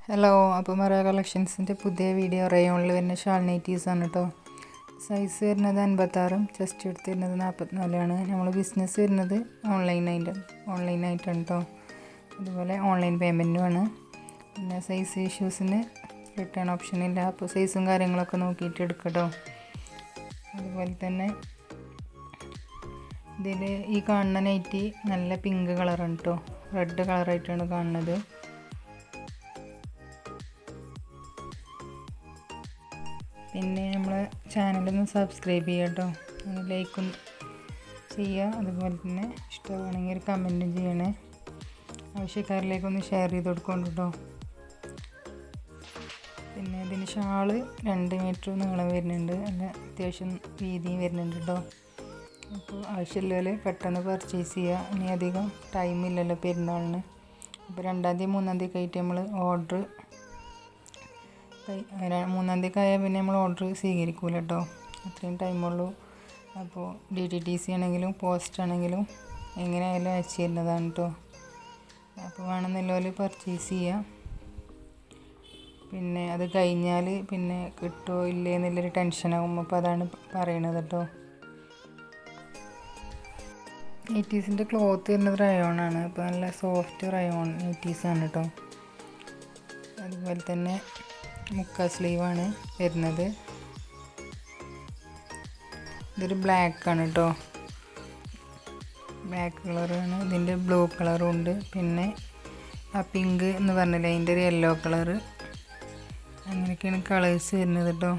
Hello, അപ്പോൾ മറ കളക്ഷൻസിൻ്റെ പുതിയ വീഡിയോ റയോണിൽ വരുന്ന ഷാൾ നൈറ്റീസാണ് കേട്ടോ. സൈസ് വരുന്നത് 56, ചെസ്റ്റ് എടുത്ത് വരുന്നത് 44ആണ്. നമ്മൾ ബിസിനസ് വരുന്നത് ഓൺലൈനായിട്ടാണ് കേട്ടോ. അതുപോലെ ഓൺലൈൻ പേയ്മെൻറ്റുമാണ്. പിന്നെ സൈസ് ഇഷ്യൂസിന് റിട്ടേൺ ഓപ്ഷൻ ഇല്ല. അപ്പോൾ സൈസും കാര്യങ്ങളൊക്കെ നോക്കിയിട്ട് എടുക്കട്ടോ. അതുപോലെ തന്നെ ഇതിൽ ഈ കാണുന്ന നൈറ്റി നല്ല പിങ്ക് കളറാണ് കേട്ടോ. റെഡ് കളറായിട്ടാണ് കാണുന്നത്. പിന്നെ നമ്മളെ ചാനലൊന്ന് സബ്സ്ക്രൈബ് ചെയ്യുക കേട്ടോ. ലൈക്കും ചെയ്യുക. അതുപോലെ തന്നെ ഇഷ്ടമാണെങ്കിൽ ഒരു കമൻറ്റും ചെയ്യണേ. ആവശ്യക്കാരിലേക്കൊന്ന് ഷെയർ ചെയ്ത് കൊടുക്കണം കേട്ടോ. പിന്നെ ഇതിന് ഷാള് 2 മീറ്റർ നീളം വരുന്നുണ്ട്. നല്ല അത്യാവശ്യം വീതിയും വരുന്നുണ്ട് കേട്ടോ. അപ്പോൾ ആവശ്യമില്ലല്ലോ പെട്ടെന്ന് പർച്ചേസ് ചെയ്യുക. ഇനി അധികം ടൈമില്ലല്ലോ പെരുന്നാളിന്. അപ്പോൾ 2-ാം തീയതി 3-ാം തീയതി ആയിട്ട് നമ്മൾ ഓർഡർ 3-ാം തീയതി ആയാൽ പിന്നെ നമ്മൾ ഓർഡർ സ്വീകരിക്കൂല കേട്ടോ. അത്രയും ടൈമുള്ളൂ. അപ്പോൾ DTDC ആണെങ്കിലും പോസ്റ്റ് ആണെങ്കിലും എങ്ങനെയായാലും അയച്ചു തരുന്നതാണ് കേട്ടോ. അപ്പോൾ വേണമെന്നുള്ളവർ പർച്ചേസ് ചെയ്യുക. പിന്നെ അത് കഴിഞ്ഞാൽ പിന്നെ കിട്ടുമോ ഇല്ലേ എന്നുള്ളൊരു ടെൻഷനാകും. അപ്പോൾ അതാണ് പറയണത് കേട്ടോ. നൈറ്റീസിൻ്റെ ക്ലോത്ത് വരുന്നത് റയോണാണ്. അപ്പോൾ നല്ല സോഫ്റ്റ് റയോൺ നൈറ്റീസാണ് കേട്ടോ. അതുപോലെ തന്നെ മുക്കാ സ്ലീവാണ് വരുന്നത്. ഇതൊരു ബ്ലാക്കാണ് കേട്ടോ. ബ്ലാക്ക് കളറാണ്. ഇതിൻ്റെ ബ്ലൂ കളറും ഉണ്ട്. പിന്നെ ആ പിങ്ക് എന്ന് പറഞ്ഞില്ലേ, അതിൻ്റെ ഒരു യെല്ലോ കളറ്. അങ്ങനെയൊക്കെയാണ് കളേഴ്സ് വരുന്നത് കേട്ടോ.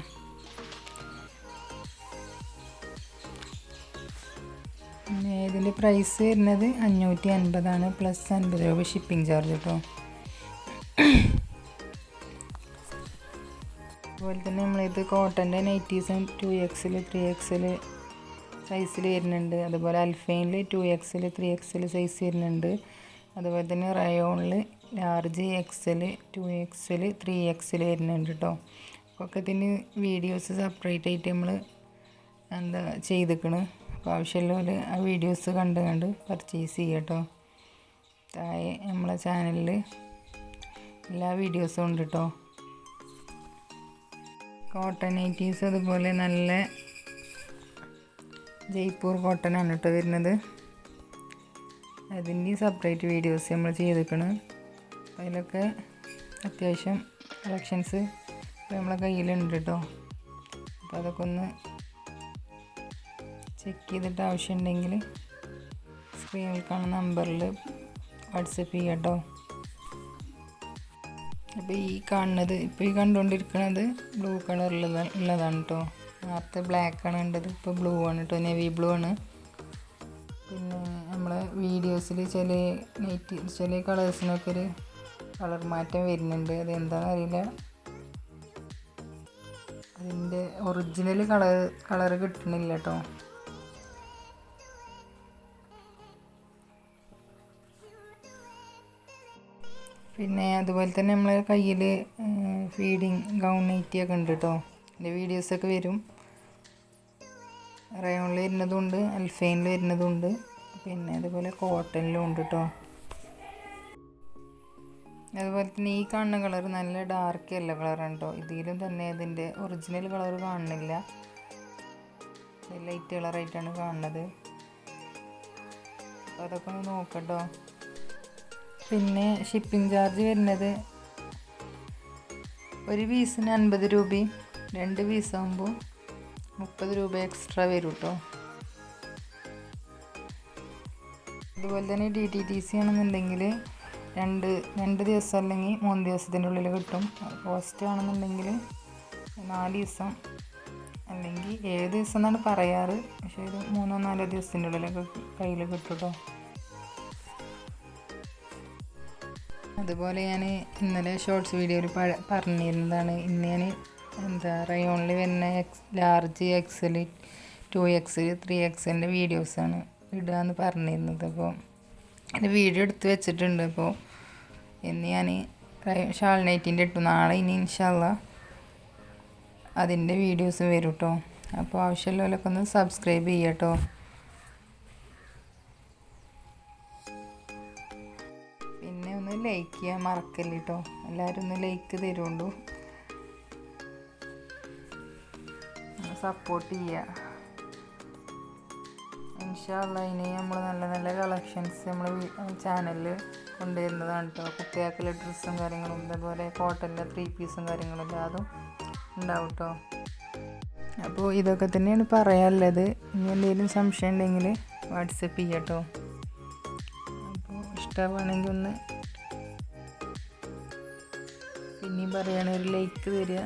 പിന്നെ ഇതിൻ്റെ പ്രൈസ് വരുന്നത് 550 പ്ലസ് 50 രൂപ ഷിപ്പിംഗ് ചാർജ് കേട്ടോ. അതുപോലെ തന്നെ നമ്മളിത് കോട്ടൻ്റെ നൈറ്റീസും 2XL 3XL സൈസിൽ വരുന്നുണ്ട്. അതുപോലെ അൽഫൈനിൽ 2XL 3XL സൈസ് വരുന്നുണ്ട്. അതുപോലെ തന്നെ റയോണിൽ ലാർജ് XL 2XL 3XL വരുന്നുണ്ട് കേട്ടോ. ഒക്കെ ഇതിന് വീഡിയോസ് സെപ്പറേറ്റ് ആയിട്ട് നമ്മൾ ചെയ്തിരിക്കണം. അപ്പോൾ ആവശ്യമുള്ളവർ ആ വീഡിയോസ് കണ്ട് പർച്ചേസ് ചെയ്യുക കേട്ടോ. താഴെ നമ്മളെ ചാനലിൽ എല്ലാ വീഡിയോസും ഉണ്ട് കേട്ടോ. കോട്ടൺ നൈറ്റീസ് അതുപോലെ നല്ല ജയ്പൂർ കോട്ടനാണ് കേട്ടോ വരുന്നത്. അതിൻ്റെ സെപ്പറേറ്റ് വീഡിയോസ് നമ്മൾ ചെയ്തിരിക്കണം. അതിലൊക്കെ അത്യാവശ്യം കളക്ഷൻസ് നമ്മളെ കയ്യിലുണ്ട് കേട്ടോ. അപ്പോൾ അതൊക്കെ ഒന്ന് ചെക്ക് ചെയ്തിട്ട് ആവശ്യമുണ്ടെങ്കിൽ സ്ക്രീനിൽ കാണുന്ന നമ്പറിൽ വാട്സപ്പ് ചെയ്യാം കേട്ടോ. അപ്പോൾ ഈ കണ്ടുകൊണ്ടിരിക്കുന്നത് ബ്ലൂ കളറിലുള്ളതാണ് കേട്ടോ. നേരത്തെ ബ്ലാക്കാണ് കണ്ടത്, ഇപ്പോൾ ബ്ലൂ ആണ് കേട്ടോ. നേവി ബ്ലൂ ആണ്. പിന്നെ നമ്മളെ വീഡിയോസിൽ ചില കളേഴ്സിനൊക്കെ ഒരു കളർ മാറ്റം വരുന്നുണ്ട്. അതെന്താണെന്ന് അറിയില്ല. അതിൻ്റെ ഒറിജിനൽ കളർ കിട്ടണില്ല കേട്ടോ. പിന്നെ അതുപോലെ തന്നെ നമ്മളെ കയ്യിൽ ഫീഡിങ് ഗൗൺ നൈറ്റിയൊക്കെ ഉണ്ട് കേട്ടോ. അതിൻ്റെ വീഡിയോസൊക്കെ വരും. റയോണിൽ വരുന്നതുണ്ട്, അൽഫൈനിൽ വരുന്നതുണ്ട്. പിന്നെ അതുപോലെ കോട്ടണിലും ഉണ്ട് കേട്ടോ. അതുപോലെ തന്നെ ഈ കാണുന്ന കളർ നല്ല ഡാർക്ക് യെല്ലോ കളറാണ് കേട്ടോ. ഇതിലും തന്നെ ഇതിൻ്റെ ഒറിജിനൽ കളർ കാണുന്നില്ല. ലൈറ്റ് കളറായിട്ടാണ് കാണുന്നത്. അപ്പോൾ അതൊക്കെ ഒന്ന് നോക്കട്ടോ. പിന്നെ ഷിപ്പിംഗ് ചാർജ് വരുന്നത് ഒരു പീസിന് 50 രൂപയും 2 പീസാകുമ്പോൾ 30 രൂപ എക്സ്ട്രാ വരും കേട്ടോ. അതുപോലെ തന്നെ DTDC ആണെന്നുണ്ടെങ്കിൽ രണ്ട് ദിവസം അല്ലെങ്കിൽ 3 ദിവസത്തിൻ്റെ ഉള്ളിൽ കിട്ടും. പോസ്റ്റ് ആണെന്നുണ്ടെങ്കിൽ 4 ദിവസം അല്ലെങ്കിൽ 7 ദിവസം എന്നാണ് പറയാറ്. പക്ഷേ ഒരു 3-4 ദിവസത്തിൻ്റെ ഉള്ളിലൊക്കെ കയ്യിൽ കിട്ടും കേട്ടോ. അതുപോലെ ഞാൻ ഇന്നലെ ഷോർട്സ് വീഡിയോയിൽ പറഞ്ഞിരുന്നതാണ്. ഇന്ന് ഞാൻ റയോണിൽ വരുന്ന ലാർജ് XL 2XL 3XLൻ്റെ വീഡിയോസാണ് ഇടുകയെന്ന് പറഞ്ഞിരുന്നത്. അപ്പോൾ അതിൻ്റെ വീഡിയോ എടുത്ത് വെച്ചിട്ടുണ്ട്. അപ്പോൾ ഇന്ന് ഞാൻ ഷാൾ നൈറ്റിൻ്റെ ഇട്ടു. നാളെ ഇനി ഇൻഷാല്ലാ അതിൻ്റെ വീഡിയോസ് വരും കേട്ടോ. അപ്പോൾ ആവശ്യമുള്ളവരൊക്കെ ഒന്ന് സബ്സ്ക്രൈബ് ചെയ്യുക കേട്ടോ. ലൈക്ക് ചെയ്യാൻ മറക്കല്ല കേട്ടോ. എല്ലാവരും ഒന്ന് ലൈക്ക് തരുള്ളൂ, സപ്പോർട്ട് ചെയ്യുക. ഇൻഷാ അല്ലാഹ് ഇനി നമ്മൾ നല്ല നല്ല കളക്ഷൻസ് നമ്മൾ ചാനലിൽ കൊണ്ടുവരുന്നതാണ് കേട്ടോ. കുട്ടികൾക്കുള്ള ഡ്രസ്സും കാര്യങ്ങളും, ഇതേപോലെ കോട്ടൻ്റെ 3 പീസും കാര്യങ്ങളും എല്ലാതും ഉണ്ടാവും കേട്ടോ. അപ്പോൾ ഇതൊക്കെ തന്നെയാണ് പറയാനുള്ളത്. ഇനി എന്തെങ്കിലും സംശയം ഉണ്ടെങ്കിൽ വാട്സപ്പ് ചെയ്യാം കേട്ടോ. അപ്പോൾ ഇഷ്ടമാണെങ്കിൽ ഒന്ന് പിന്നെയും പറയുകയാണെങ്കിൽ ഒരു ലൈക്ക് തരിക,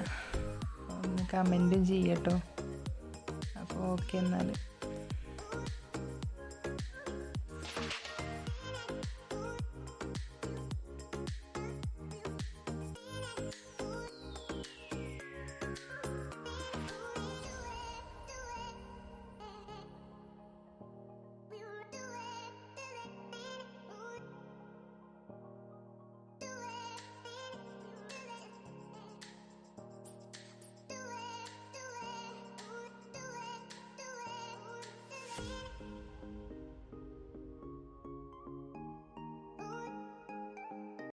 ഒന്ന് കമൻറ്റും ചെയ്യാം കേട്ടോ. അപ്പോൾ ഓക്കെ എന്നാൽ.